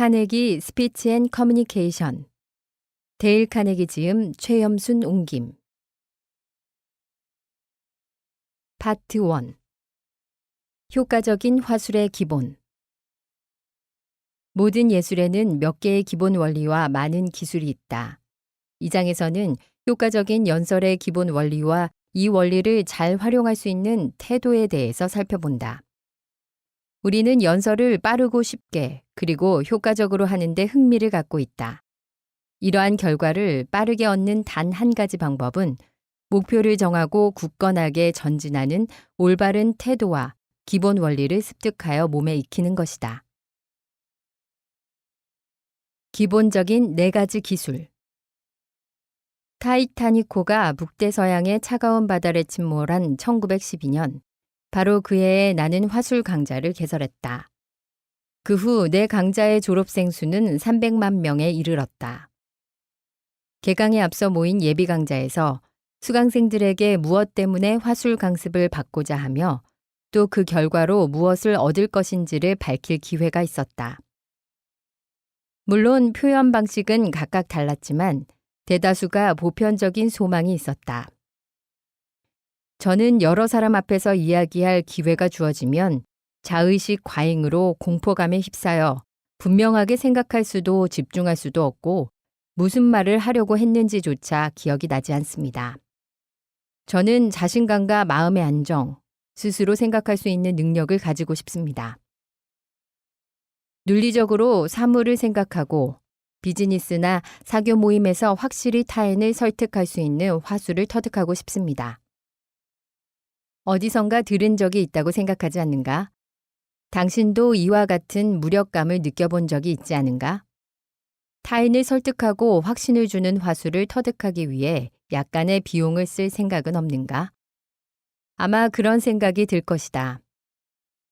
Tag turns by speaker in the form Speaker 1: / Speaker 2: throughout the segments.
Speaker 1: 카네기 스피치 앤 커뮤니케이션, 데일 카네기 지음, 최염순 옮김. 파트 1. 효과적인 화술의 기본. 모든 예술에는 몇 개의 기본 원리와 많은 기술이 있다. 이 장에서는 효과적인 연설의 기본 원리와 이 원리를 잘 활용할 수 있는 태도에 대해서 살펴본다. 우리는 연설을 빠르고 쉽게 그리고 효과적으로 하는데 흥미를 갖고 있다. 이러한 결과를 빠르게 얻는 단 한 가지 방법은 목표를 정하고 굳건하게 전진하는 올바른 태도와 기본 원리를 습득하여 몸에 익히는 것이다. 기본적인 4가지 기술. 타이타니코가 북대서양의 차가운 바다를 침몰한 1912년, 바로 그 해에 나는 화술 강좌를 개설했다. 그 후 내 강좌의 졸업생 수는 300만 명에 이르렀다. 개강에 앞서 모인 예비 강좌에서 수강생들에게 무엇 때문에 화술 강습을 받고자 하며 또 그 결과로 무엇을 얻을 것인지를 밝힐 기회가 있었다. 물론 표현 방식은 각각 달랐지만 대다수가 보편적인 소망이 있었다. 저는 여러 사람 앞에서 이야기할 기회가 주어지면 자의식 과잉으로 공포감에 휩싸여 분명하게 생각할 수도 집중할 수도 없고 무슨 말을 하려고 했는지조차 기억이 나지 않습니다. 저는 자신감과 마음의 안정, 스스로 생각할 수 있는 능력을 가지고 싶습니다. 논리적으로 사물을 생각하고 비즈니스나 사교 모임에서 확실히 타인을 설득할 수 있는 화술을 터득하고 싶습니다. 어디선가 들은 적이 있다고 생각하지 않는가? 당신도 이와 같은 무력감을 느껴본 적이 있지 않은가? 타인을 설득하고 확신을 주는 화술을 터득하기 위해 약간의 비용을 쓸 생각은 없는가? 아마 그런 생각이 들 것이다.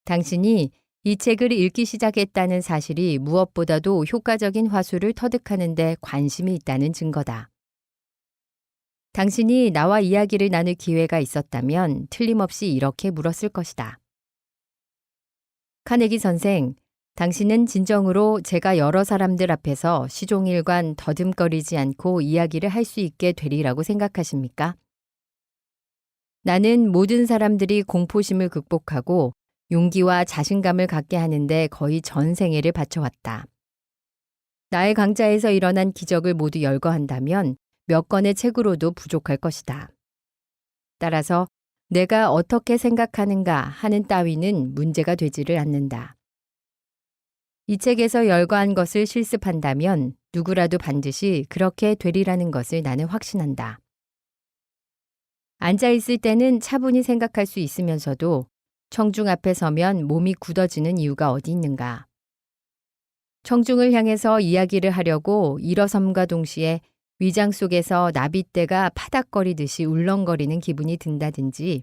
Speaker 1: 당신이 이 책을 읽기 시작했다는 사실이 무엇보다도 효과적인 화술을 터득하는 데 관심이 있다는 증거다. 당신이 나와 이야기를 나눌 기회가 있었다면 틀림없이 이렇게 물었을 것이다. 카네기 선생, 당신은 진정으로 제가 여러 사람들 앞에서 시종일관 더듬거리지 않고 이야기를 할 수 있게 되리라고 생각하십니까? 나는 모든 사람들이 공포심을 극복하고 용기와 자신감을 갖게 하는데 거의 전 생애를 바쳐왔다. 나의 강좌에서 일어난 기적을 모두 열거한다면 몇 권의 책으로도 부족할 것이다. 따라서 내가 어떻게 생각하는가 하는 따위는 문제가 되지를 않는다. 이 책에서 열거한 것을 실습한다면 누구라도 반드시 그렇게 되리라는 것을 나는 확신한다. 앉아있을 때는 차분히 생각할 수 있으면서도 청중 앞에 서면 몸이 굳어지는 이유가 어디 있는가? 청중을 향해서 이야기를 하려고 일어섬과 동시에 위장 속에서 나빗대가 파닥거리듯이 울렁거리는 기분이 든다든지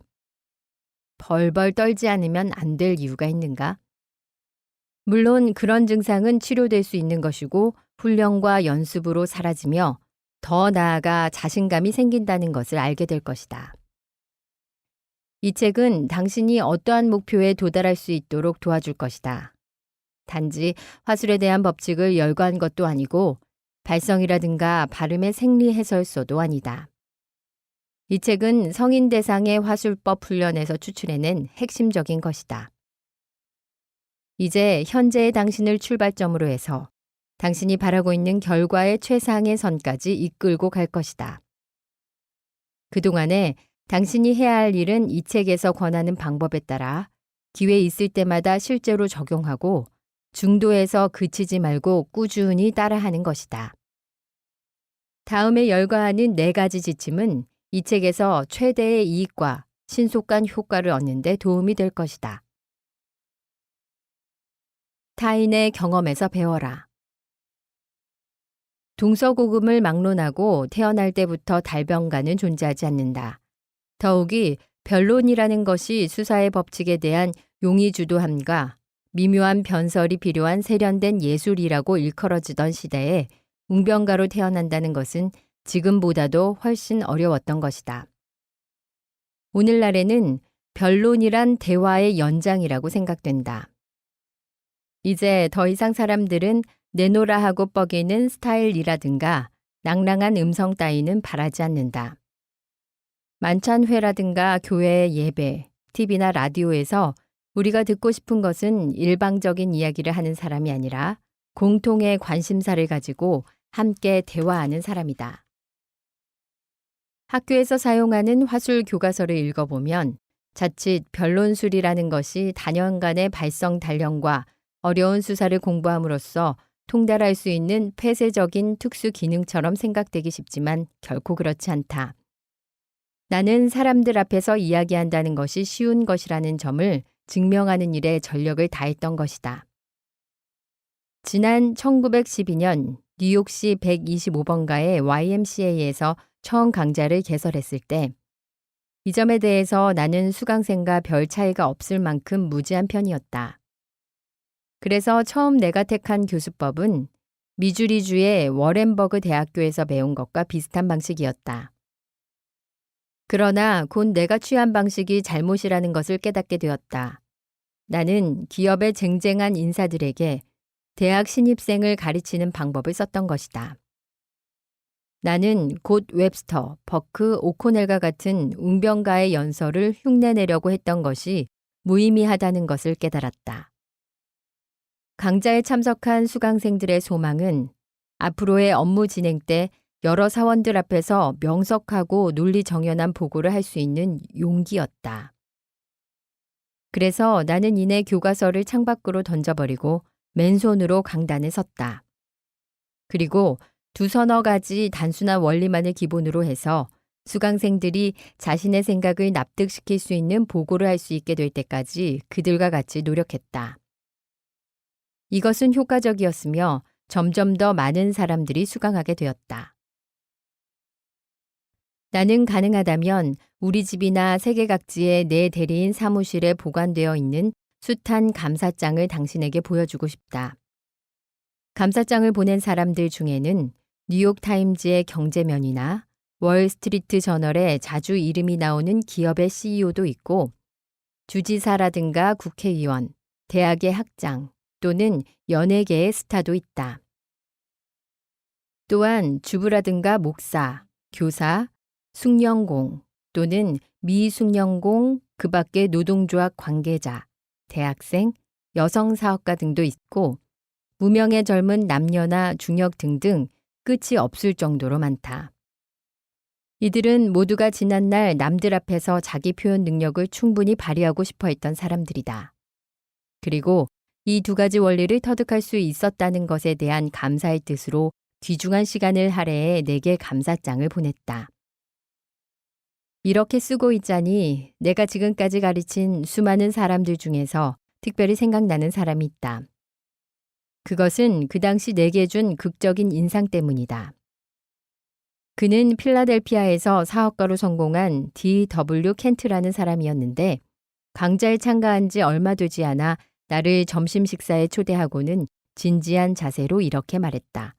Speaker 1: 벌벌 떨지 않으면 안 될 이유가 있는가? 물론 그런 증상은 치료될 수 있는 것이고 훈련과 연습으로 사라지며 더 나아가 자신감이 생긴다는 것을 알게 될 것이다. 이 책은 당신이 어떠한 목표에 도달할 수 있도록 도와줄 것이다. 단지 화술에 대한 법칙을 열거한 것도 아니고 발성이라든가 발음의 생리 해설서도 아니다. 이 책은 성인 대상의 화술법 훈련에서 추출해낸 핵심적인 것이다. 이제 현재의 당신을 출발점으로 해서 당신이 바라고 있는 결과의 최상의 선까지 이끌고 갈 것이다. 그동안에 당신이 해야 할 일은 이 책에서 권하는 방법에 따라 기회 있을 때마다 실제로 적용하고 중도에서 그치지 말고 꾸준히 따라하는 것이다. 다음에 열거하는 4가지 지침은 이 책에서 최대의 이익과 신속한 효과를 얻는 데 도움이 될 것이다. 타인의 경험에서 배워라. 동서고금을 막론하고 태어날 때부터 달변가는 존재하지 않는다. 더욱이 변론이라는 것이 수사의 법칙에 대한 용의주도함과 미묘한 변설이 필요한 세련된 예술이라고 일컬어지던 시대에 웅변가로 태어난다는 것은 지금보다도 훨씬 어려웠던 것이다. 오늘날에는 변론이란 대화의 연장이라고 생각된다. 이제 더 이상 사람들은 내노라 하고 뻐기는 스타일이라든가 낭랑한 음성 따위는 바라지 않는다. 만찬회라든가 교회의 예배, TV나 라디오에서 우리가 듣고 싶은 것은 일방적인 이야기를 하는 사람이 아니라 공통의 관심사를 가지고 함께 대화하는 사람이다. 학교에서 사용하는 화술 교과서를 읽어보면 자칫 변론술이라는 것이 단연간의 발성 단련과 어려운 수사를 공부함으로써 통달할 수 있는 폐쇄적인 특수 기능처럼 생각되기 쉽지만 결코 그렇지 않다. 나는 사람들 앞에서 이야기한다는 것이 쉬운 것이라는 점을 증명하는 일에 전력을 다했던 것이다. 지난 1912년 뉴욕시 125번가의 YMCA에서 처음 강좌를 개설했을 때 이 점에 대해서 나는 수강생과 별 차이가 없을 만큼 무지한 편이었다. 그래서 처음 내가 택한 교수법은 미주리주의 워렌버그 대학교에서 배운 것과 비슷한 방식이었다. 그러나 곧 내가 취한 방식이 잘못이라는 것을 깨닫게 되었다. 나는 기업의 쟁쟁한 인사들에게 대학 신입생을 가르치는 방법을 썼던 것이다. 나는 곧 웹스터, 버크, 오코넬과 같은 웅변가의 연설을 흉내내려고 했던 것이 무의미하다는 것을 깨달았다. 강좌에 참석한 수강생들의 소망은 앞으로의 업무 진행 때 여러 사원들 앞에서 명석하고 논리정연한 보고를 할 수 있는 용기였다. 그래서 나는 이내 교과서를 창밖으로 던져버리고 맨손으로 강단에 섰다. 그리고 두서너 가지 단순한 원리만을 기본으로 해서 수강생들이 자신의 생각을 납득시킬 수 있는 보고를 할 수 있게 될 때까지 그들과 같이 노력했다. 이것은 효과적이었으며 점점 더 많은 사람들이 수강하게 되었다. 나는 가능하다면 우리 집이나 세계 각지의 내 대리인 사무실에 보관되어 있는 숱한 감사장을 당신에게 보여주고 싶다. 감사장을 보낸 사람들 중에는 뉴욕타임즈의 경제면이나 월스트리트 저널에 자주 이름이 나오는 기업의 CEO도 있고 주지사라든가 국회의원, 대학의 학장 또는 연예계의 스타도 있다. 또한 주부라든가 목사, 교사, 숭령공 또는 미숭령공, 그 밖의 노동조합 관계자, 대학생, 여성사업가 등도 있고 무명의 젊은 남녀나 중역 등등 끝이 없을 정도로 많다. 이들은 모두가 지난날 남들 앞에서 자기 표현 능력을 충분히 발휘하고 싶어 했던 사람들이다. 그리고 이 두 가지 원리를 터득할 수 있었다는 것에 대한 감사의 뜻으로 귀중한 시간을 할애해 내게 감사장을 보냈다. 이렇게 쓰고 있자니 내가 지금까지 가르친 수많은 사람들 중에서 특별히 생각나는 사람이 있다. 그것은 그 당시 내게 준 극적인 인상 때문이다. 그는 필라델피아에서 사업가로 성공한 D.W. 켄트라는 사람이었는데 강좌에 참가한 지 얼마 되지 않아 나를 점심 식사에 초대하고는 진지한 자세로 이렇게 말했다.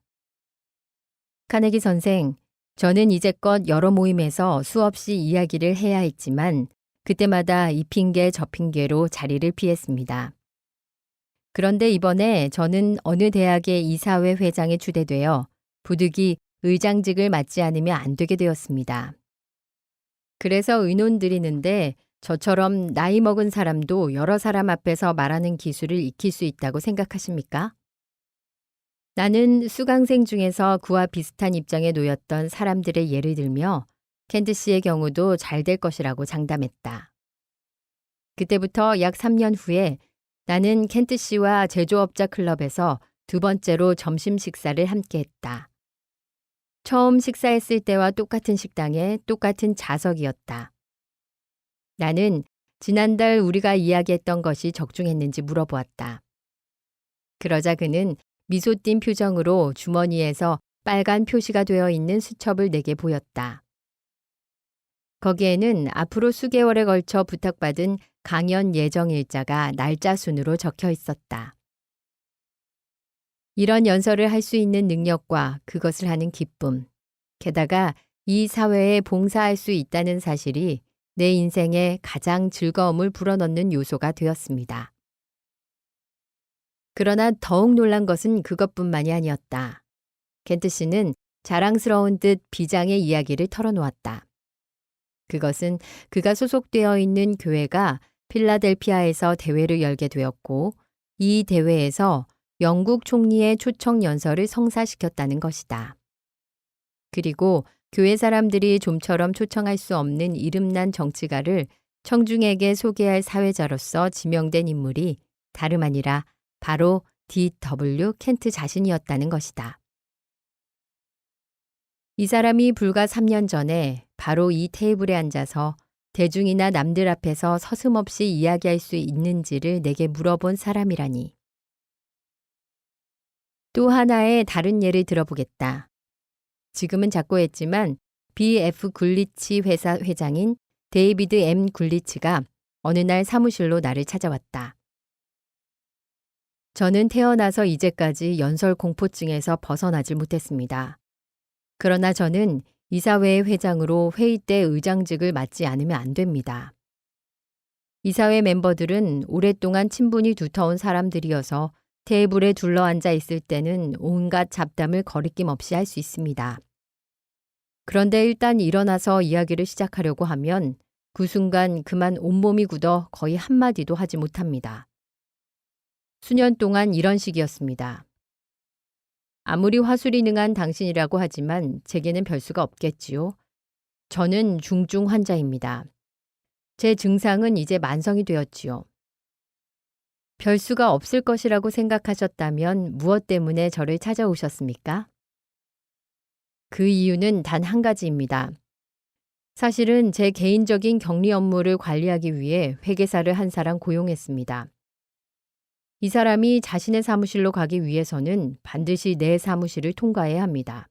Speaker 1: 카네기 선생, 저는 이제껏 여러 모임에서 수없이 이야기를 해야 했지만 그때마다 이 핑계 저 핑계로 자리를 피했습니다. 그런데 이번에 저는 어느 대학의 이사회 회장에 추대되어 부득이 의장직을 맡지 않으면 안 되게 되었습니다. 그래서 의논 드리는데 저처럼 나이 먹은 사람도 여러 사람 앞에서 말하는 기술을 익힐 수 있다고 생각하십니까? 나는 수강생 중에서 그와 비슷한 입장에 놓였던 사람들의 예를 들며 켄트 씨의 경우도 잘 될 것이라고 장담했다. 그때부터 약 3년 후에 나는 켄트 씨와 제조업자 클럽에서 두 번째로 점심 식사를 함께 했다. 처음 식사했을 때와 똑같은 식당에 똑같은 좌석이었다. 나는 지난달 우리가 이야기했던 것이 적중했는지 물어보았다. 그러자 그는 미소 띈 표정으로 주머니에서 빨간 표시가 되어 있는 수첩을 내게 보였다. 거기에는 앞으로 수개월에 걸쳐 부탁받은 강연 예정 일자가 날짜 순으로 적혀 있었다. 이런 연설을 할 수 있는 능력과 그것을 하는 기쁨, 게다가 이 사회에 봉사할 수 있다는 사실이 내 인생에 가장 즐거움을 불어넣는 요소가 되었습니다. 그러나 더욱 놀란 것은 그것뿐만이 아니었다. 켄트 씨는 자랑스러운 듯 비장의 이야기를 털어놓았다. 그것은 그가 소속되어 있는 교회가 필라델피아에서 대회를 열게 되었고 이 대회에서 영국 총리의 초청 연설을 성사시켰다는 것이다. 그리고 교회 사람들이 좀처럼 초청할 수 없는 이름난 정치가를 청중에게 소개할 사회자로서 지명된 인물이 다름 아니라 바로 D.W. 켄트 자신이었다는 것이다. 이 사람이 불과 3년 전에 바로 이 테이블에 앉아서 대중이나 남들 앞에서 서슴없이 이야기할 수 있는지를 내게 물어본 사람이라니. 또 하나의 다른 예를 들어보겠다. 지금은 작고했지만 B.F. 굴리치 회사 회장인 데이비드 M. 굴리치가 어느 날 사무실로 나를 찾아왔다. 저는 태어나서 이제까지 연설 공포증에서 벗어나질 못했습니다. 그러나 저는 이사회의 회장으로 회의 때 의장직을 맡지 않으면 안 됩니다. 이사회 멤버들은 오랫동안 친분이 두터운 사람들이어서 테이블에 둘러앉아 있을 때는 온갖 잡담을 거리낌 없이 할 수 있습니다. 그런데 일단 일어나서 이야기를 시작하려고 하면 그 순간 그만 온몸이 굳어 거의 한마디도 하지 못합니다. 수년 동안 이런 식이었습니다. 아무리 화술이 능한 당신이라고 하지만 제게는 별 수가 없겠지요. 저는 중증 환자입니다. 제 증상은 이제 만성이 되었지요. 별 수가 없을 것이라고 생각하셨다면 무엇 때문에 저를 찾아오셨습니까? 그 이유는 단 한 가지입니다. 사실은 제 개인적인 격리 업무를 관리하기 위해 회계사를 한 사람 고용했습니다. 이 사람이 자신의 사무실로 가기 위해서는 반드시 내 사무실을 통과해야 합니다.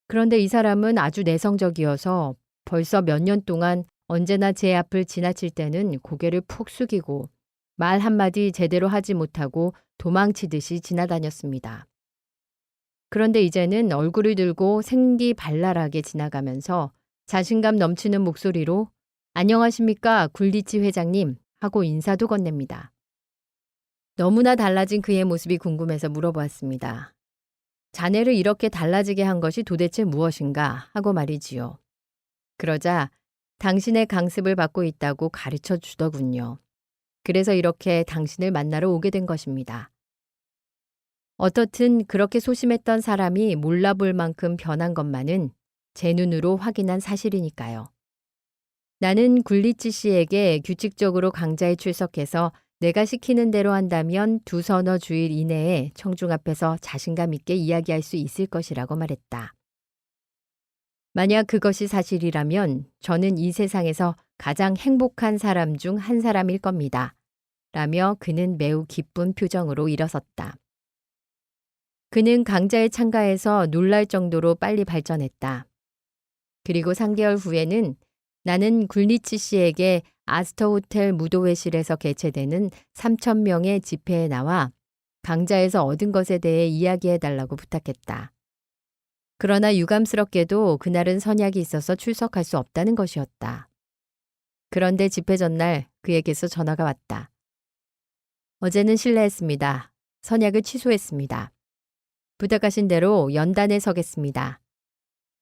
Speaker 1: 그런데 이 사람은 아주 내성적이어서 벌써 몇 년 동안 언제나 제 앞을 지나칠 때는 고개를 푹 숙이고 말 한마디 제대로 하지 못하고 도망치듯이 지나다녔습니다. 그런데 이제는 얼굴을 들고 생기발랄하게 지나가면서 자신감 넘치는 목소리로 안녕하십니까 굴리치 회장님 하고 인사도 건넵니다. 너무나 달라진 그의 모습이 궁금해서 물어보았습니다. 자네를 이렇게 달라지게 한 것이 도대체 무엇인가 하고 말이지요. 그러자 당신의 강습을 받고 있다고 가르쳐 주더군요. 그래서 이렇게 당신을 만나러 오게 된 것입니다. 어떻든 그렇게 소심했던 사람이 몰라볼 만큼 변한 것만은 제 눈으로 확인한 사실이니까요. 나는 굴리치 씨에게 규칙적으로 강좌에 출석해서 내가 시키는 대로 한다면 두서너 주일 이내에 청중 앞에서 자신감 있게 이야기할 수 있을 것이라고 말했다. 만약 그것이 사실이라면 저는 이 세상에서 가장 행복한 사람 중 한 사람일 겁니다. 라며 그는 매우 기쁜 표정으로 일어섰다. 그는 강좌에 참가해서 놀랄 정도로 빨리 발전했다. 그리고 3개월 후에는 나는 굴리치 씨에게 아스터 호텔 무도회실에서 개최되는 3,000명의 집회에 나와 강좌에서 얻은 것에 대해 이야기해달라고 부탁했다. 그러나 유감스럽게도 그날은 선약이 있어서 출석할 수 없다는 것이었다. 그런데 집회 전날 그에게서 전화가 왔다. 어제는 실례했습니다. 선약을 취소했습니다. 부탁하신 대로 연단에 서겠습니다.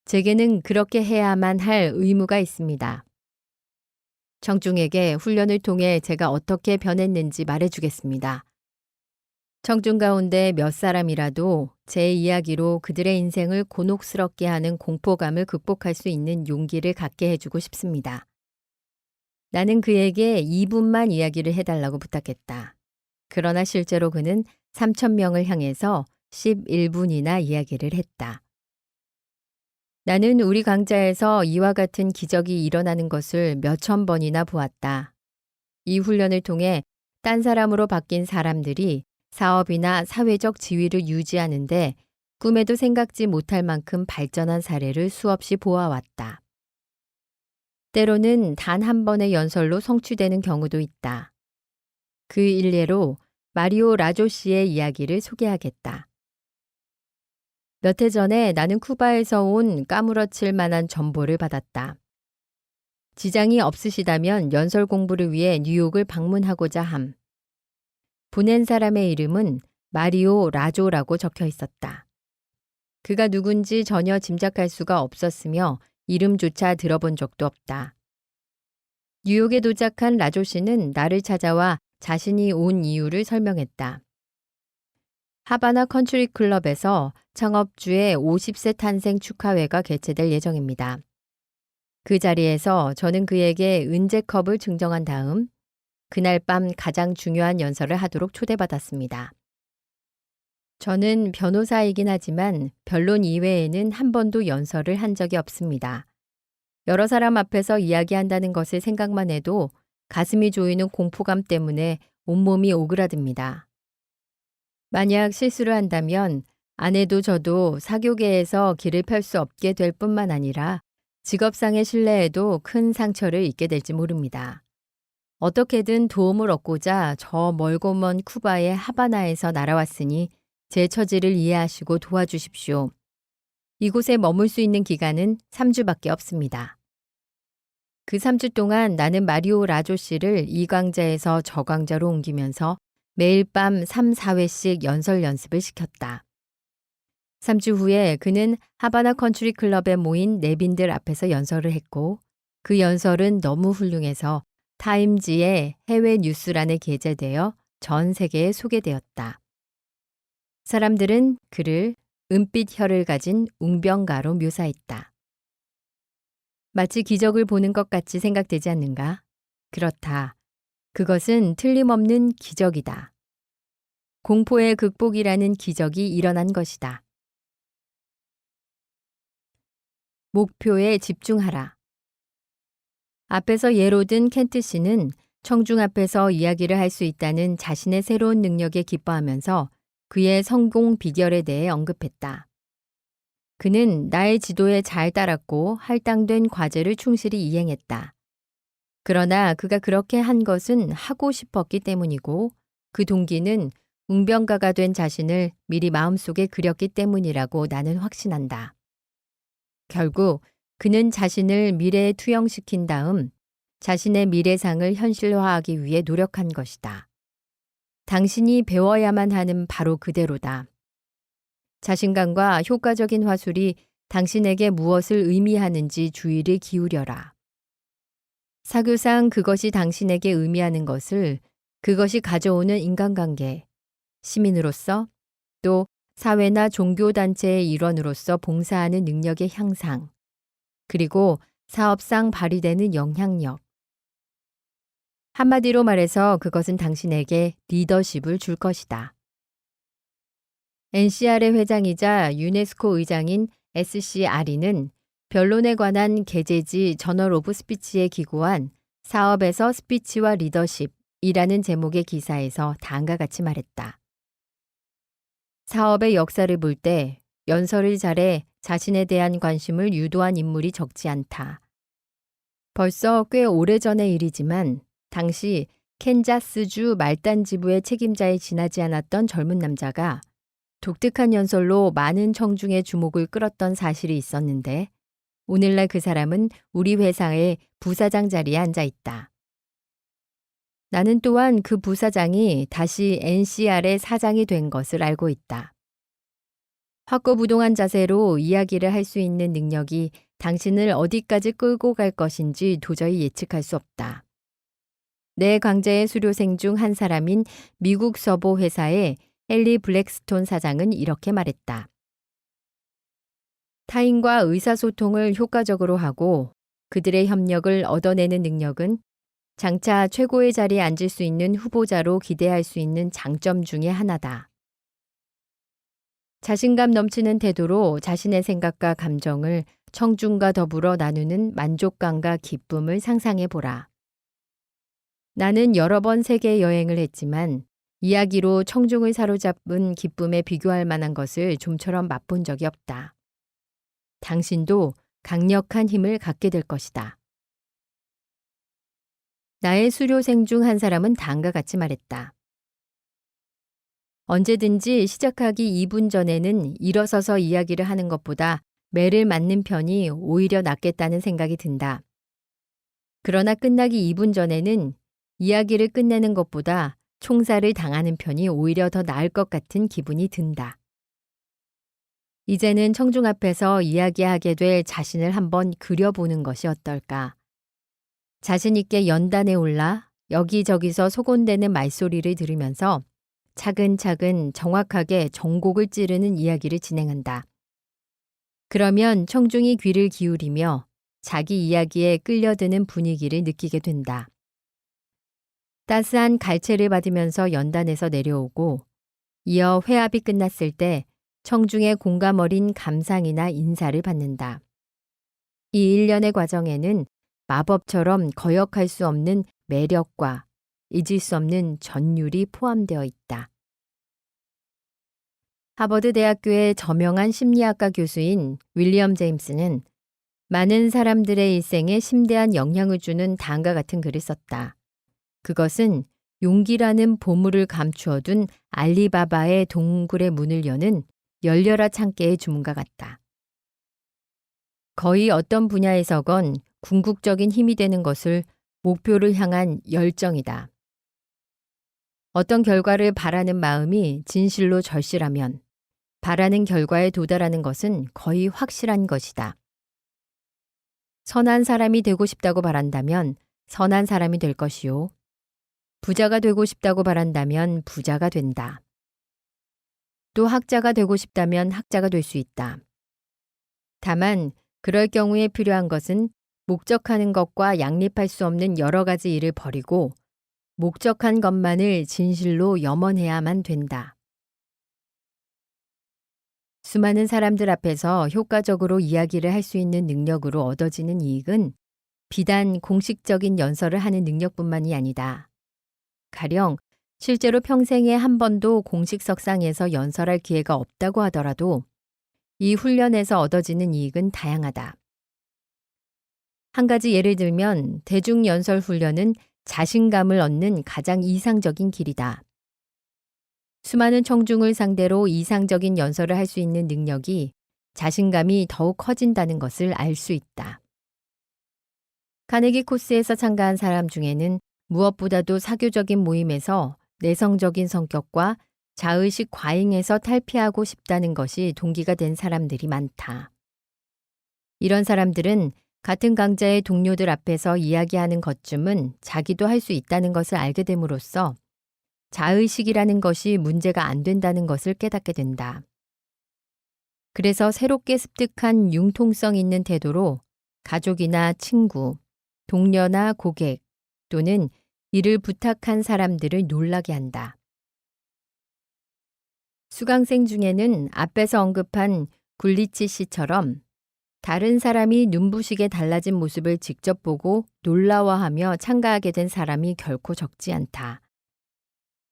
Speaker 1: 제게는 그렇게 해야만 할 의무가 있습니다. 청중에게 훈련을 통해 제가 어떻게 변했는지 말해주겠습니다. 청중 가운데 몇 사람이라도 제 이야기로 그들의 인생을 곤혹스럽게 하는 공포감을 극복할 수 있는 용기를 갖게 해주고 싶습니다. 나는 그에게 2분만 이야기를 해달라고 부탁했다. 그러나 실제로 그는 3,000명을 향해서 11분이나 이야기를 했다. 나는 우리 강좌에서 이와 같은 기적이 일어나는 것을 몇천 번이나 보았다. 이 훈련을 통해 딴 사람으로 바뀐 사람들이 사업이나 사회적 지위를 유지하는데 꿈에도 생각지 못할 만큼 발전한 사례를 수없이 보아왔다. 때로는 단 한 번의 연설로 성취되는 경우도 있다. 그 일례로 마리오 라조 씨의 이야기를 소개하겠다. 몇 해 전에 나는 쿠바에서 온 까무러칠 만한 전보를 받았다. 지장이 없으시다면 연설 공부를 위해 뉴욕을 방문하고자 함. 보낸 사람의 이름은 마리오 라조라고 적혀 있었다. 그가 누군지 전혀 짐작할 수가 없었으며 이름조차 들어본 적도 없다. 뉴욕에 도착한 라조 씨는 나를 찾아와 자신이 온 이유를 설명했다. 하바나 컨트리 클럽에서 창업주의 50세 탄생 축하회가 개최될 예정입니다. 그 자리에서 저는 그에게 은제컵을 증정한 다음 그날 밤 가장 중요한 연설을 하도록 초대받았습니다. 저는 변호사이긴 하지만 변론 이외에는 한 번도 연설을 한 적이 없습니다. 여러 사람 앞에서 이야기한다는 것을 생각만 해도 가슴이 조이는 공포감 때문에 온몸이 오그라듭니다. 만약 실수를 한다면 아내도 저도 사교계에서 길을 펼 수 없게 될 뿐만 아니라 직업상의 신뢰에도 큰 상처를 입게 될지 모릅니다. 어떻게든 도움을 얻고자 저 멀고 먼 쿠바의 하바나에서 날아왔으니 제 처지를 이해하시고 도와주십시오. 이곳에 머물 수 있는 기간은 3주밖에 없습니다. 그 3주 동안 나는 마리오 라조 씨를 이 광자에서 저 광자로 옮기면서 매일 밤 3, 4회씩 연설 연습을 시켰다. 3주 후에 그는 하바나 컨트리 클럽에 모인 내빈들 앞에서 연설을 했고 그 연설은 너무 훌륭해서 타임지의 해외 뉴스란에 게재되어 전 세계에 소개되었다. 사람들은 그를 은빛 혀를 가진 웅병가로 묘사했다. 마치 기적을 보는 것 같이 생각되지 않는가? 그렇다. 그것은 틀림없는 기적이다. 공포의 극복이라는 기적이 일어난 것이다. 목표에 집중하라. 앞에서 예로 든 켄트 씨는 청중 앞에서 이야기를 할 수 있다는 자신의 새로운 능력에 기뻐하면서 그의 성공 비결에 대해 언급했다. 그는 나의 지도에 잘 따랐고 할당된 과제를 충실히 이행했다. 그러나 그가 그렇게 한 것은 하고 싶었기 때문이고 그 동기는 웅병가가 된 자신을 미리 마음속에 그렸기 때문이라고 나는 확신한다. 결국 그는 자신을 미래에 투영시킨 다음 자신의 미래상을 현실화하기 위해 노력한 것이다. 당신이 배워야만 하는 바로 그대로다. 자신감과 효과적인 화술이 당신에게 무엇을 의미하는지 주의를 기울여라. 사교상 그것이 당신에게 의미하는 것을 그것이 가져오는 인간관계, 시민으로서 또 사회나 종교단체의 일원으로서 봉사하는 능력의 향상, 그리고 사업상 발휘되는 영향력. 한마디로 말해서 그것은 당신에게 리더십을 줄 것이다. NCR의 회장이자 유네스코 의장인 SC 아리는 변론에 관한 게재지 저널 오브 스피치에 기고한 사업에서 스피치와 리더십이라는 제목의 기사에서 다음과 같이 말했다. 사업의 역사를 볼 때 연설을 잘해 자신에 대한 관심을 유도한 인물이 적지 않다. 벌써 꽤 오래전의 일이지만 당시 캔자스주 말단 지부의 책임자에 지나지 않았던 젊은 남자가 독특한 연설로 많은 청중의 주목을 끌었던 사실이 있었는데 오늘날 그 사람은 우리 회사의 부사장 자리에 앉아 있다. 나는 또한 그 부사장이 다시 NCR의 사장이 된 것을 알고 있다. 확고부동한 자세로 이야기를 할 수 있는 능력이 당신을 어디까지 끌고 갈 것인지 도저히 예측할 수 없다. 내 강자의 수료생 중 한 사람인 미국 서보 회사의 엘리 블랙스톤 사장은 이렇게 말했다. 타인과 의사소통을 효과적으로 하고 그들의 협력을 얻어내는 능력은 장차 최고의 자리에 앉을 수 있는 후보자로 기대할 수 있는 장점 중의 하나다. 자신감 넘치는 태도로 자신의 생각과 감정을 청중과 더불어 나누는 만족감과 기쁨을 상상해 보라. 나는 여러 번 세계 여행을 했지만 이야기로 청중을 사로잡은 기쁨에 비교할 만한 것을 좀처럼 맛본 적이 없다. 당신도 강력한 힘을 갖게 될 것이다. 나의 수료생 중 한 사람은 다음과 같이 말했다. 언제든지 시작하기 2분 전에는 일어서서 이야기를 하는 것보다 매를 맞는 편이 오히려 낫겠다는 생각이 든다. 그러나 끝나기 2분 전에는 이야기를 끝내는 것보다 총살을 당하는 편이 오히려 더 나을 것 같은 기분이 든다. 이제는 청중 앞에서 이야기하게 될 자신을 한번 그려보는 것이 어떨까? 자신 있게 연단에 올라 여기저기서 소곤대는 말소리를 들으면서 차근차근 정확하게 정곡을 찌르는 이야기를 진행한다. 그러면 청중이 귀를 기울이며 자기 이야기에 끌려드는 분위기를 느끼게 된다. 따스한 갈채를 받으면서 연단에서 내려오고 이어 회합이 끝났을 때 청중의 공감 어린 감상이나 인사를 받는다. 이 일련의 과정에는 마법처럼 거역할 수 없는 매력과 잊을 수 없는 전율이 포함되어 있다. 하버드 대학교의 저명한 심리학과 교수인 윌리엄 제임스는 많은 사람들의 일생에 심대한 영향을 주는 다음과 같은 글을 썼다. 그것은 용기라는 보물을 감추어둔 알리바바의 동굴의 문을 여는 열려라 창개의 주문과 같다. 거의 어떤 분야에서건 궁극적인 힘이 되는 것을 목표를 향한 열정이다. 어떤 결과를 바라는 마음이 진실로 절실하면 바라는 결과에 도달하는 것은 거의 확실한 것이다. 선한 사람이 되고 싶다고 바란다면 선한 사람이 될 것이요. 부자가 되고 싶다고 바란다면 부자가 된다. 또 학자가 되고 싶다면 학자가 될 수 있다. 다만 그럴 경우에 필요한 것은 목적하는 것과 양립할 수 없는 여러 가지 일을 버리고 목적한 것만을 진실로 염원해야만 된다. 수많은 사람들 앞에서 효과적으로 이야기를 할 수 있는 능력으로 얻어지는 이익은 비단 공식적인 연설을 하는 능력뿐만이 아니다. 가령 실제로 평생에 한 번도 공식 석상에서 연설할 기회가 없다고 하더라도 이 훈련에서 얻어지는 이익은 다양하다. 한 가지 예를 들면 대중연설 훈련은 자신감을 얻는 가장 이상적인 길이다. 수많은 청중을 상대로 이상적인 연설을 할 수 있는 능력이 자신감이 더욱 커진다는 것을 알 수 있다. 카네기 코스에서 참가한 사람 중에는 무엇보다도 사교적인 모임에서 내성적인 성격과 자의식 과잉에서 탈피하고 싶다는 것이 동기가 된 사람들이 많다. 이런 사람들은 같은 강자의 동료들 앞에서 이야기하는 것쯤은 자기도 할 수 있다는 것을 알게 됨으로써 자의식이라는 것이 문제가 안 된다는 것을 깨닫게 된다. 그래서 새롭게 습득한 융통성 있는 태도로 가족이나 친구, 동료나 고객 또는 일을 부탁한 사람들을 놀라게 한다. 수강생 중에는 앞에서 언급한 굴리치 씨처럼 다른 사람이 눈부시게 달라진 모습을 직접 보고 놀라워하며 참가하게 된 사람이 결코 적지 않다.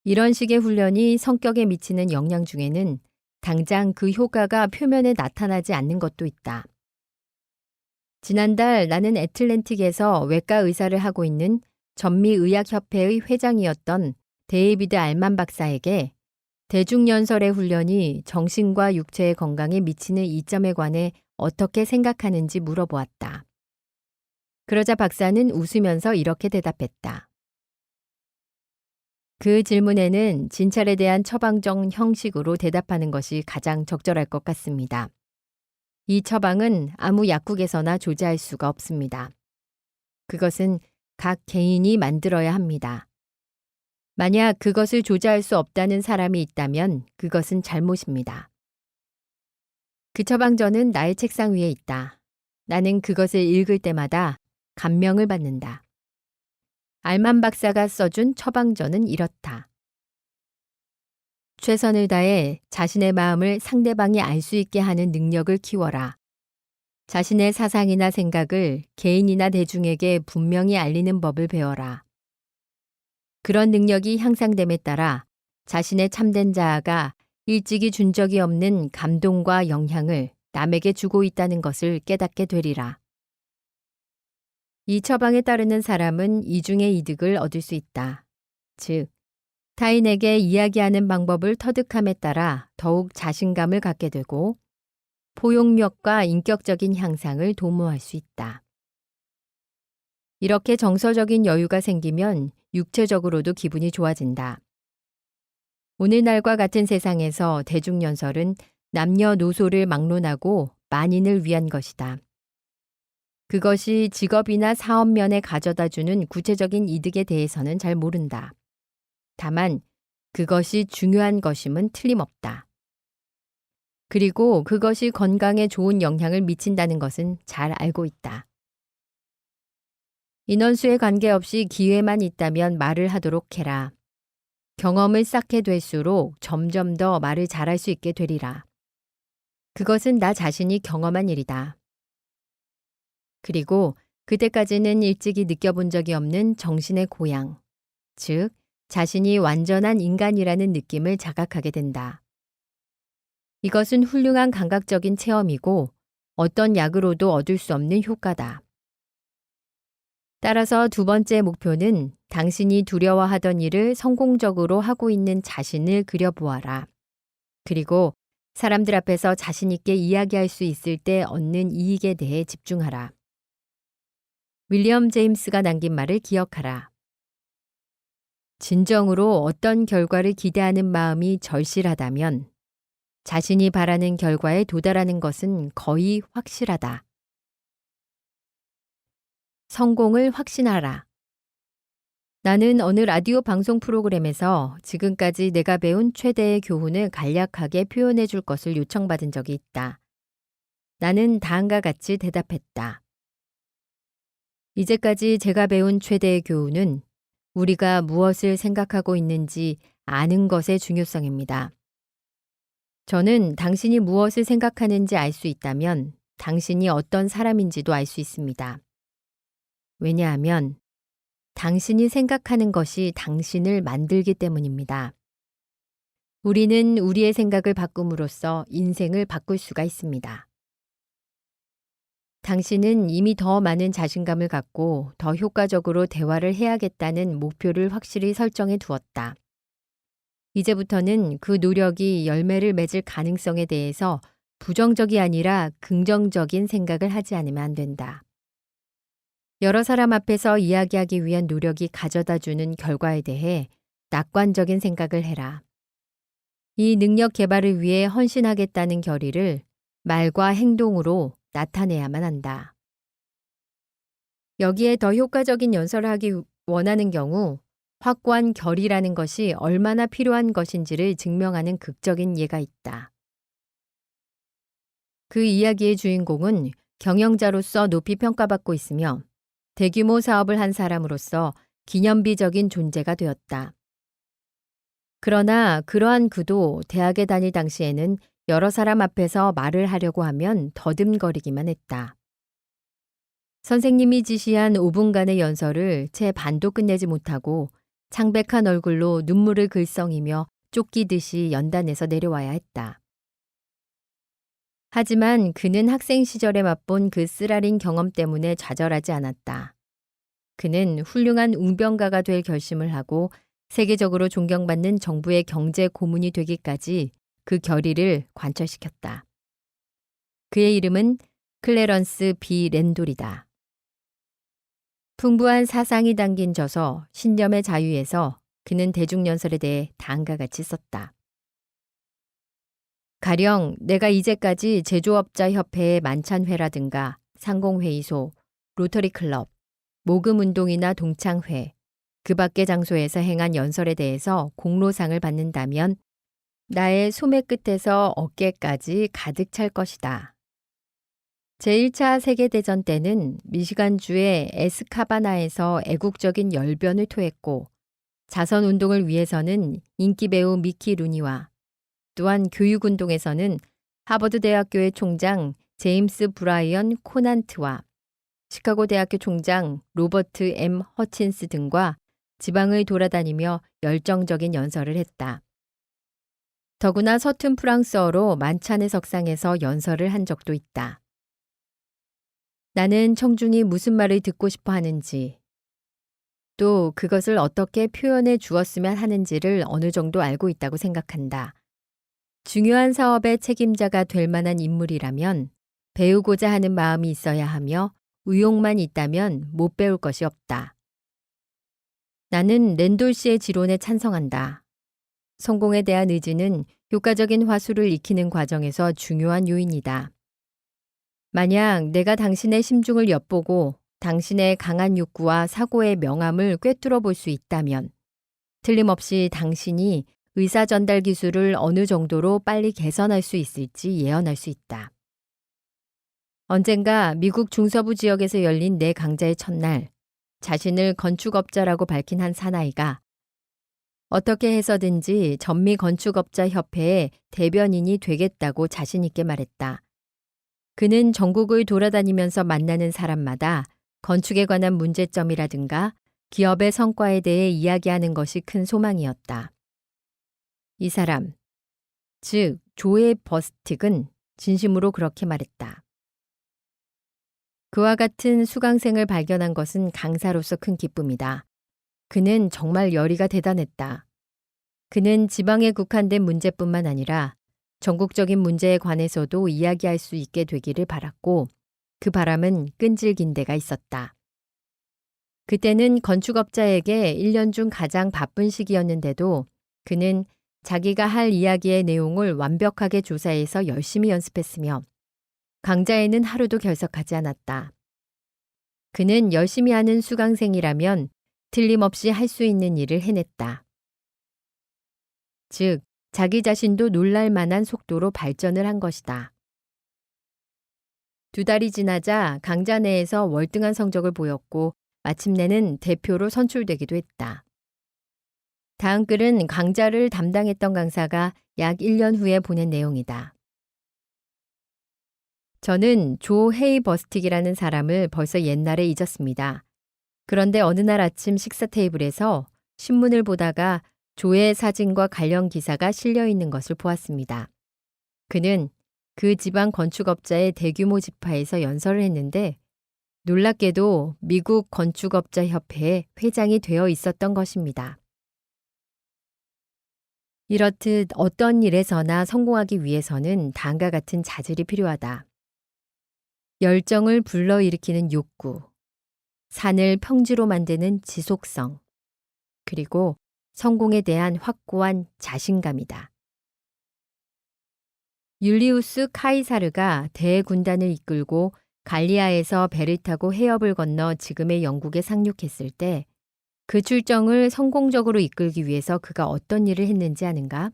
Speaker 1: 이런 식의 훈련이 성격에 미치는 영향 중에는 당장 그 효과가 표면에 나타나지 않는 것도 있다. 지난달 나는 애틀랜틱에서 외과 의사를 하고 있는 전미의학협회의 회장이었던 데이비드 알만 박사에게 대중연설의 훈련이 정신과 육체의 건강에 미치는 이점에 관해 어떻게 생각하는지 물어보았다. 그러자 박사는 웃으면서 이렇게 대답했다. 그 질문에는 진찰에 대한 처방적 형식으로 대답하는 것이 가장 적절할 것 같습니다. 이 처방은 아무 약국에서나 조제할 수가 없습니다. 그것은 각 개인이 만들어야 합니다. 만약 그것을 조제할 수 없다는 사람이 있다면 그것은 잘못입니다. 그 처방전은 나의 책상 위에 있다. 나는 그것을 읽을 때마다 감명을 받는다. 알만 박사가 써준 처방전은 이렇다. 최선을 다해 자신의 마음을 상대방이 알 수 있게 하는 능력을 키워라. 자신의 사상이나 생각을 개인이나 대중에게 분명히 알리는 법을 배워라. 그런 능력이 향상됨에 따라 자신의 참된 자아가 일찍이 준 적이 없는 감동과 영향을 남에게 주고 있다는 것을 깨닫게 되리라. 이 처방에 따르는 사람은 이중의 이득을 얻을 수 있다. 즉, 타인에게 이야기하는 방법을 터득함에 따라 더욱 자신감을 갖게 되고 포용력과 인격적인 향상을 도모할 수 있다. 이렇게 정서적인 여유가 생기면 육체적으로도 기분이 좋아진다. 오늘날과 같은 세상에서 대중연설은 남녀노소를 막론하고 만인을 위한 것이다. 그것이 직업이나 사업면에 가져다주는 구체적인 이득에 대해서는 잘 모른다. 다만 그것이 중요한 것임은 틀림없다. 그리고 그것이 건강에 좋은 영향을 미친다는 것은 잘 알고 있다. 인원수에 관계없이 기회만 있다면 말을 하도록 해라. 경험을 쌓게 될수록 점점 더 말을 잘할 수 있게 되리라. 그것은 나 자신이 경험한 일이다. 그리고 그때까지는 일찍이 느껴본 적이 없는 정신의 고양, 즉 자신이 완전한 인간이라는 느낌을 자각하게 된다. 이것은 훌륭한 감각적인 체험이고 어떤 약으로도 얻을 수 없는 효과다. 따라서 두 번째 목표는 당신이 두려워하던 일을 성공적으로 하고 있는 자신을 그려보아라. 그리고 사람들 앞에서 자신 있게 이야기할 수 있을 때 얻는 이익에 대해 집중하라. 윌리엄 제임스가 남긴 말을 기억하라. 진정으로 어떤 결과를 기대하는 마음이 절실하다면 자신이 바라는 결과에 도달하는 것은 거의 확실하다. 성공을 확신하라. 나는 어느 라디오 방송 프로그램에서 지금까지 내가 배운 최대의 교훈을 간략하게 표현해 줄 것을 요청받은 적이 있다. 나는 다음과 같이 대답했다. 이제까지 제가 배운 최대의 교훈은 우리가 무엇을 생각하고 있는지 아는 것의 중요성입니다. 저는 당신이 무엇을 생각하는지 알 수 있다면 당신이 어떤 사람인지도 알 수 있습니다. 왜냐하면 당신이 생각하는 것이 당신을 만들기 때문입니다. 우리는 우리의 생각을 바꿈으로써 인생을 바꿀 수가 있습니다. 당신은 이미 더 많은 자신감을 갖고 더 효과적으로 대화를 해야겠다는 목표를 확실히 설정해 두었다. 이제부터는 그 노력이 열매를 맺을 가능성에 대해서 부정적이 아니라 긍정적인 생각을 하지 않으면 안 된다. 여러 사람 앞에서 이야기하기 위한 노력이 가져다 주는 결과에 대해 낙관적인 생각을 해라. 이 능력 개발을 위해 헌신하겠다는 결의를 말과 행동으로 나타내야만 한다. 여기에 더 효과적인 연설을 하기 원하는 경우 확고한 결의라는 것이 얼마나 필요한 것인지를 증명하는 극적인 예가 있다. 그 이야기의 주인공은 경영자로서 높이 평가받고 있으며 대규모 사업을 한 사람으로서 기념비적인 존재가 되었다. 그러나 그러한 그도 대학에 다닐 당시에는 여러 사람 앞에서 말을 하려고 하면 더듬거리기만 했다. 선생님이 지시한 5분간의 연설을 채 반도 끝내지 못하고 창백한 얼굴로 눈물을 글썽이며 쫓기듯이 연단에서 내려와야 했다. 하지만 그는 학생 시절에 맛본 그 쓰라린 경험 때문에 좌절하지 않았다. 그는 훌륭한 웅변가가 될 결심을 하고 세계적으로 존경받는 정부의 경제 고문이 되기까지 그 결의를 관철시켰다. 그의 이름은 클래런스 B. 랜돌이다. 풍부한 사상이 담긴 저서 신념의 자유에서 그는 대중연설에 대해 다음과 같이 썼다. 가령 내가 이제까지 제조업자협회의 만찬회라든가 상공회의소, 로터리클럽, 모금운동이나 동창회, 그 밖의 장소에서 행한 연설에 대해서 공로상을 받는다면 나의 소매 끝에서 어깨까지 가득 찰 것이다. 제1차 세계대전 때는 미시간주의 에스카바나에서 애국적인 열변을 토했고 자선운동을 위해서는 인기 배우 미키 루니와 또한 교육운동에서는 하버드 대학교의 총장 제임스 브라이언 코난트와 시카고 대학교 총장 로버트 M. 허친스 등과 지방을 돌아다니며 열정적인 연설을 했다. 더구나 서툰 프랑스어로 만찬의 석상에서 연설을 한 적도 있다. 나는 청중이 무슨 말을 듣고 싶어 하는지, 또 그것을 어떻게 표현해 주었으면 하는지를 어느 정도 알고 있다고 생각한다. 중요한 사업의 책임자가 될 만한 인물이라면 배우고자 하는 마음이 있어야 하며 의욕만 있다면 못 배울 것이 없다. 나는 랜돌 씨의 지론에 찬성한다. 성공에 대한 의지는 효과적인 화술을 익히는 과정에서 중요한 요인이다. 만약 내가 당신의 심중을 엿보고 당신의 강한 욕구와 사고의 명암을 꿰뚫어 볼 수 있다면 틀림없이 당신이 의사 전달 기술을 어느 정도로 빨리 개선할 수 있을지 예언할 수 있다. 언젠가 미국 중서부 지역에서 열린 내 강좌의 첫날, 자신을 건축업자라고 밝힌 한 사나이가 어떻게 해서든지 전미건축업자협회의 대변인이 되겠다고 자신 있게 말했다. 그는 전국을 돌아다니면서 만나는 사람마다 건축에 관한 문제점이라든가 기업의 성과에 대해 이야기하는 것이 큰 소망이었다. 이 사람, 즉 조에 버스틱은 진심으로 그렇게 말했다. 그와 같은 수강생을 발견한 것은 강사로서 큰 기쁨이다. 그는 정말 열의가 대단했다. 그는 지방에 국한된 문제뿐만 아니라 전국적인 문제에 관해서도 이야기할 수 있게 되기를 바랐고 그 바람은 끈질긴 데가 있었다. 그때는 건축업자에게 1년 중 가장 바쁜 시기였는데도 그는 자기가 할 이야기의 내용을 완벽하게 조사해서 열심히 연습했으며 강좌에는 하루도 결석하지 않았다. 그는 열심히 하는 수강생이라면 틀림없이 할 수 있는 일을 해냈다. 즉, 자기 자신도 놀랄 만한 속도로 발전을 한 것이다. 2달이 지나자 강좌 내에서 월등한 성적을 보였고 마침내는 대표로 선출되기도 했다. 다음 글은 강좌를 담당했던 강사가 약 1년 후에 보낸 내용이다. 저는 조 헤이 버스틱이라는 사람을 벌써 옛날에 잊었습니다. 그런데 어느 날 아침 식사 테이블에서 신문을 보다가 조의 사진과 관련 기사가 실려 있는 것을 보았습니다. 그는 그 지방 건축업자의 대규모 집회에서 연설을 했는데 놀랍게도 미국 건축업자협회의 회장이 되어 있었던 것입니다. 이렇듯 어떤 일에서나 성공하기 위해서는 다음과 같은 자질이 필요하다. 열정을 불러일으키는 욕구, 산을 평지로 만드는 지속성, 그리고 성공에 대한 확고한 자신감이다. 율리우스 카이사르가 대군단을 이끌고 갈리아에서 배를 타고 해협을 건너 지금의 영국에 상륙했을 때 그 출정을 성공적으로 이끌기 위해서 그가 어떤 일을 했는지 아는가?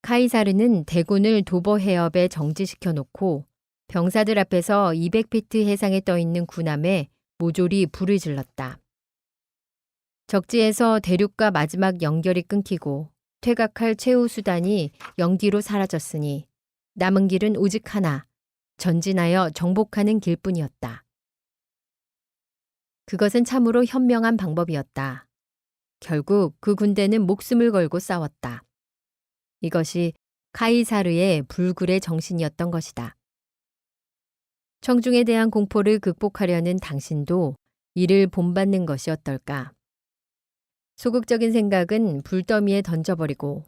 Speaker 1: 카이사르는 대군을 도버 해협에 정지시켜 놓고 병사들 앞에서 200피트 해상에 떠 있는 군함에 모조리 불을 질렀다. 적지에서 대륙과 마지막 연결이 끊기고 퇴각할 최후 수단이 영디로 사라졌으니 남은 길은 오직 하나, 전진하여 정복하는 길뿐이었다. 그것은 참으로 현명한 방법이었다. 결국 그 군대는 목숨을 걸고 싸웠다. 이것이 카이사르의 불굴의 정신이었던 것이다. 청중에 대한 공포를 극복하려는 당신도 이를 본받는 것이 어떨까? 소극적인 생각은 불더미에 던져버리고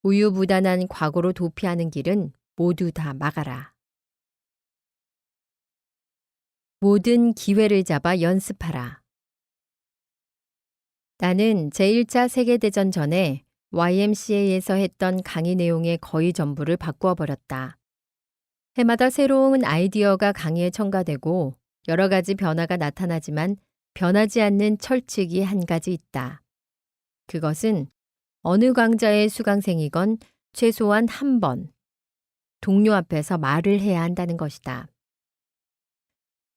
Speaker 1: 우유부단한 과거로 도피하는 길은 모두 다 막아라. 모든 기회를 잡아 연습하라. 나는 제1차 세계대전 전에 YMCA에서 했던 강의 내용의 거의 전부를 바꾸어 버렸다. 해마다 새로운 아이디어가 강의에 첨가되고 여러 가지 변화가 나타나지만 변하지 않는 철칙이 한 가지 있다. 그것은 어느 강좌의 수강생이건 최소한 한 번 동료 앞에서 말을 해야 한다는 것이다.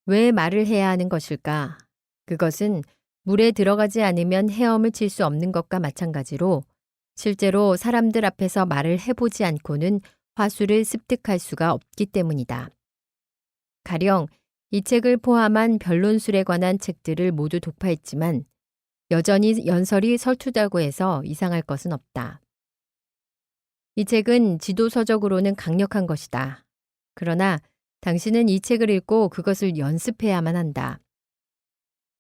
Speaker 1: 왜 말을 해야 하는 것일까? 그것은 물에 들어가지 않으면 헤엄을 칠 수 없는 것과 마찬가지로 실제로 사람들 앞에서 말을 해보지 않고는 화술을 습득할 수가 없기 때문이다. 가령 이 책을 포함한 변론술에 관한 책들을 모두 독파했지만 여전히 연설이 서투다고 해서 이상할 것은 없다. 이 책은 지도서적으로는 강력한 것이다. 그러나 당신은 이 책을 읽고 그것을 연습해야만 한다.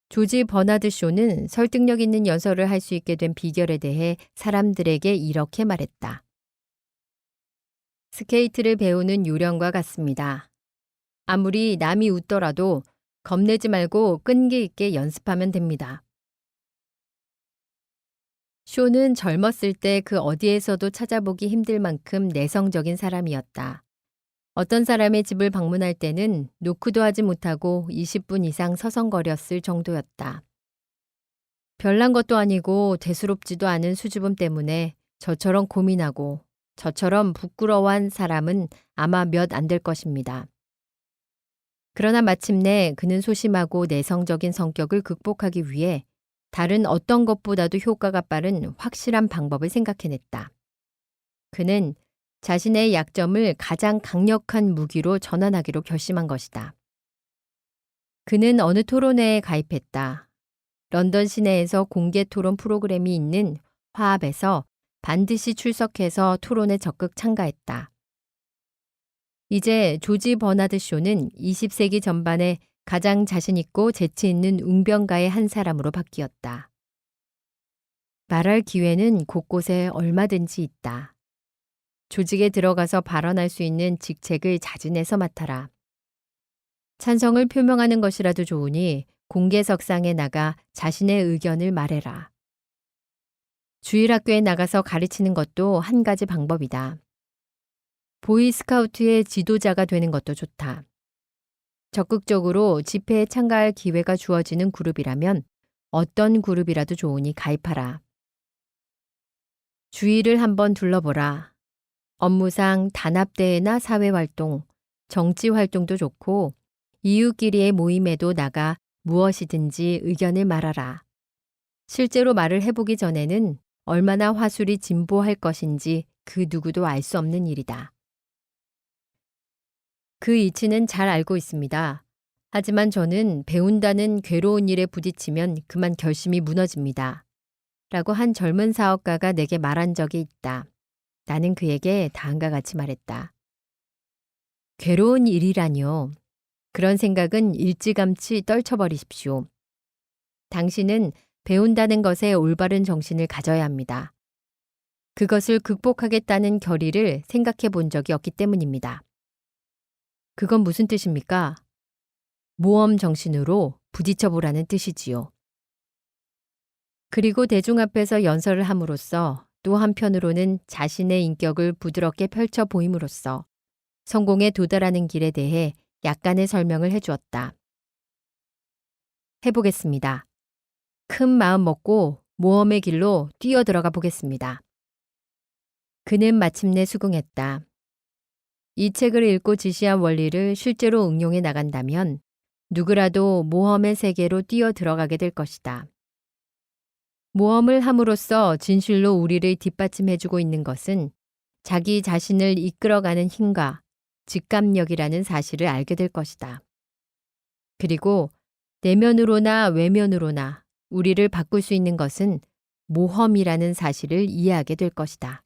Speaker 1: 조지 버나드 쇼는 설득력 있는 연설을 할 수 있게 된 비결에 대해 사람들에게 이렇게 말했다. 스케이트를 배우는 요령과 같습니다. 아무리 남이 웃더라도 겁내지 말고 끈기 있게 연습하면 됩니다. 쇼는 젊었을 때 그 어디에서도 찾아보기 힘들 만큼 내성적인 사람이었다. 어떤 사람의 집을 방문할 때는 노크도 하지 못하고 20분 이상 서성거렸을 정도였다. 별난 것도 아니고 대수롭지도 않은 수줍음 때문에 저처럼 고민하고 저처럼 부끄러워한 사람은 아마 몇 안 될 것입니다. 그러나 마침내 그는 소심하고 내성적인 성격을 극복하기 위해 다른 어떤 것보다도 효과가 빠른 확실한 방법을 생각해냈다. 그는 자신의 약점을 가장 강력한 무기로 전환하기로 결심한 것이다. 그는 어느 토론회에 가입했다. 런던 시내에서 공개 토론 프로그램이 있는 화합에서 반드시 출석해서 토론에 적극 참가했다. 이제 조지 버나드 쇼는 20세기 전반에 가장 자신있고 재치있는 웅변가의 한 사람으로 바뀌었다. 말할 기회는 곳곳에 얼마든지 있다. 조직에 들어가서 발언할 수 있는 직책을 자진해서 맡아라. 찬성을 표명하는 것이라도 좋으니 공개석상에 나가 자신의 의견을 말해라. 주일학교에 나가서 가르치는 것도 한 가지 방법이다. 보이스카우트의 지도자가 되는 것도 좋다. 적극적으로 집회에 참가할 기회가 주어지는 그룹이라면 어떤 그룹이라도 좋으니 가입하라. 주위를 한번 둘러보라. 업무상 단합대회나 사회활동, 정치활동도 좋고 이웃끼리의 모임에도 나가 무엇이든지 의견을 말하라. 실제로 말을 해보기 전에는 얼마나 화술이 진보할 것인지 그 누구도 알 수 없는 일이다. 그 이치는 잘 알고 있습니다. 하지만 저는 배운다는 괴로운 일에 부딪히면 그만 결심이 무너집니다. 라고 한 젊은 사업가가 내게 말한 적이 있다. 나는 그에게 다음과 같이 말했다. 괴로운 일이라뇨. 그런 생각은 일찌감치 떨쳐버리십시오. 당신은 배운다는 것에 올바른 정신을 가져야 합니다. 그것을 극복하겠다는 결의를 생각해 본 적이 없기 때문입니다. 그건 무슨 뜻입니까? 모험 정신으로 부딪혀 보라는 뜻이지요. 그리고 대중 앞에서 연설을 함으로써 또 한편으로는 자신의 인격을 부드럽게 펼쳐 보임으로써 성공에 도달하는 길에 대해 약간의 설명을 해주었다. 해보겠습니다. 큰 마음 먹고 모험의 길로 뛰어들어가 보겠습니다. 그는 마침내 수긍했다. 이 책을 읽고 지시한 원리를 실제로 응용해 나간다면 누구라도 모험의 세계로 뛰어들어가게 될 것이다. 모험을 함으로써 진실로 우리를 뒷받침해주고 있는 것은 자기 자신을 이끌어가는 힘과 직감력이라는 사실을 알게 될 것이다. 그리고 내면으로나 외면으로나 우리를 바꿀 수 있는 것은 모험이라는 사실을 이해하게 될 것이다.